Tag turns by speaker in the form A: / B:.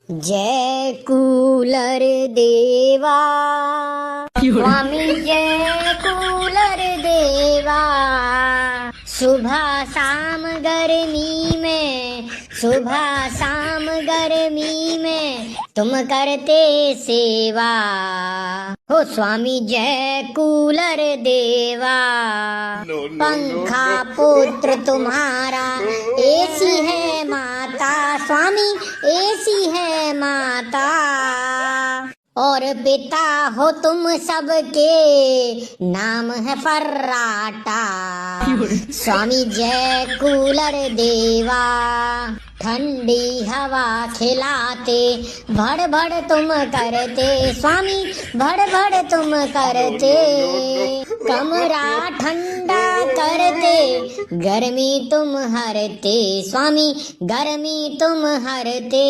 A: जय कूलर देवा स्वामी जय कूलर देवा। सुबह शाम गर्मी में, सुबह शाम गर्मी में तुम करते सेवा हो स्वामी जय कूलर देवा। पंखा पुत्र तुम्हारा ऐसी है माता स्वामी, ऐसी है माता। और पिता हो तुम सबके नाम है फर्राटा स्वामी जय कूलर देवा। ठंडी हवा खिलाते भड़ भड़ तुम करते स्वामी, भड़ भड़ तुम करते। कमरा ठंडा करते गर्मी तुम हरते स्वामी, गर्मी तुम हरते।